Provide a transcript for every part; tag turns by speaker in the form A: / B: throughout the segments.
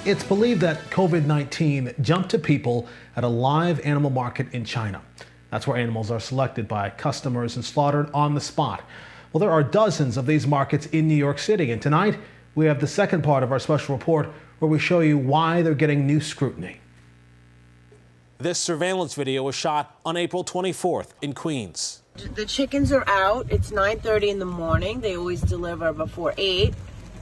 A: It's believed that COVID-19 jumped to people at a live animal market in China. That's where animals are selected by customers and slaughtered on the spot. Well, there are dozens of these markets in New York City, and tonight we have the second part of our special report where we show you why they're getting new scrutiny. This surveillance video was shot on April 24th in Queens.
B: The chickens are out. It's 9:30 in the morning. They always deliver before 8.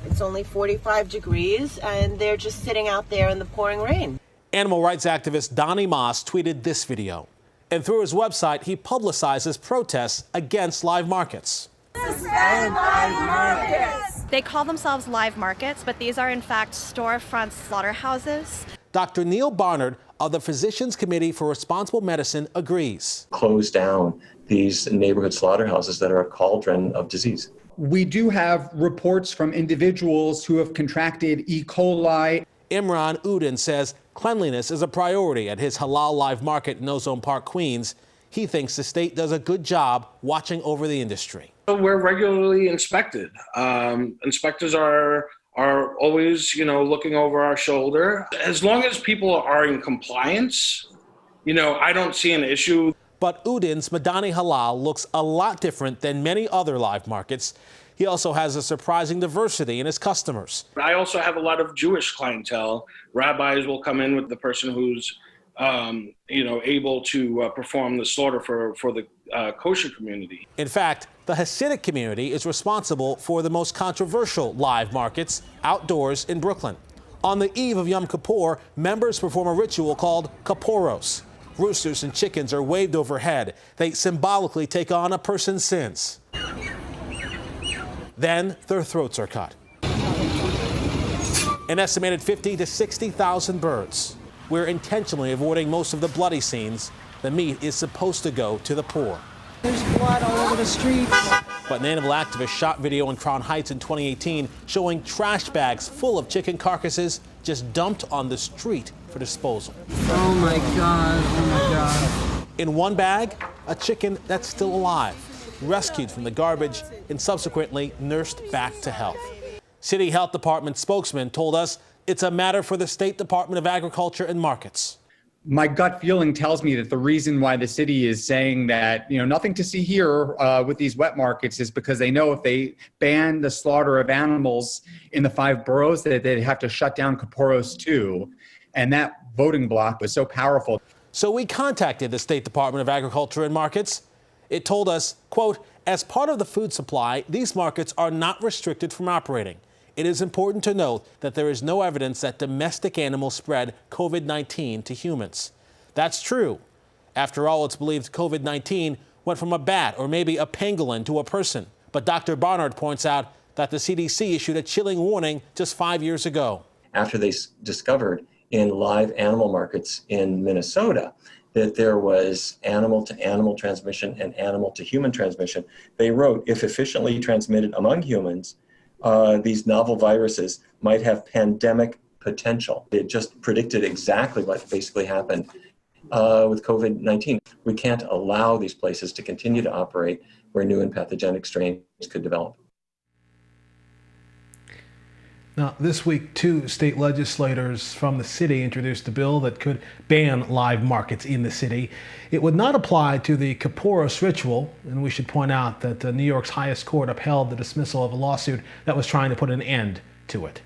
B: It's only 45 degrees, and they're just sitting out there in the pouring rain.
A: Animal rights activist Donnie Moss tweeted this video. And through his website, he publicizes protests against live markets.
C: Suspend live markets!
D: They call themselves live markets, but these are in fact storefront slaughterhouses.
A: Dr. Neal Barnard of the Physicians Committee for Responsible Medicine agrees.
E: Close down these neighborhood slaughterhouses that are a cauldron of disease.
F: We do have reports from individuals who have contracted E. coli.
A: Imran Oden says cleanliness is a priority at his halal live market in Ozone Park, Queens. He thinks the state does a good job watching over the industry.
G: We're regularly inspected. Inspectors are always, looking over our shoulder. As long as people are in compliance, I don't see an issue.
A: But Oden's Madonna Halal looks a lot different than many other live markets. He also has a surprising diversity in his customers.
G: I also have a lot of Jewish clientele. Rabbis will come in with the person who's, able to perform the slaughter for the kosher community.
A: In fact, the Hasidic community is responsible for the most controversial live markets outdoors in Brooklyn. On the eve of Yom Kippur, members perform a ritual called Kippuros. Roosters and chickens are waved overhead. They symbolically take on a person's sins. Then their throats are cut. An estimated 50 to 60,000 birds. We're intentionally avoiding most of the bloody scenes. The meat is supposed to go to the poor.
C: There's blood all over the streets.
A: But an animal activist shot video in Crown Heights in 2018 showing trash bags full of chicken carcasses just dumped on the street for disposal.
C: Oh my God, oh my God.
A: In one bag, a chicken that's still alive, rescued from the garbage and subsequently nursed back to health. City Health Department spokesman told us it's a matter for the State Department of Agriculture and Markets.
F: My gut feeling tells me that the reason why the city is saying that, nothing to see here with these wet markets is because they know if they ban the slaughter of animals in the 5 boroughs that they'd have to shut down Kippuros too. And that voting bloc was so powerful.
A: So we contacted the State Department of Agriculture and Markets. It told us, quote, as part of the food supply, these markets are not restricted from operating. It is important to note that there is no evidence that domestic animals spread COVID-19 to humans. That's true. After all, it's believed COVID-19 went from a bat or maybe a pangolin to a person. But Dr. Barnard points out that the CDC issued a chilling warning just 5 years ago.
E: After they discovered in live animal markets in Minnesota that there was animal-to-animal transmission and animal-to-human transmission, they wrote, if efficiently transmitted among humans, these novel viruses might have pandemic potential. It just predicted exactly what basically happened with COVID-19. We can't allow these places to continue to operate where new and pathogenic strains could develop.
A: Now, this week, 2 state legislators from the city introduced a bill that could ban live markets in the city. It would not apply to the Kippuros ritual, and we should point out that New York's highest court upheld the dismissal of a lawsuit that was trying to put an end to it.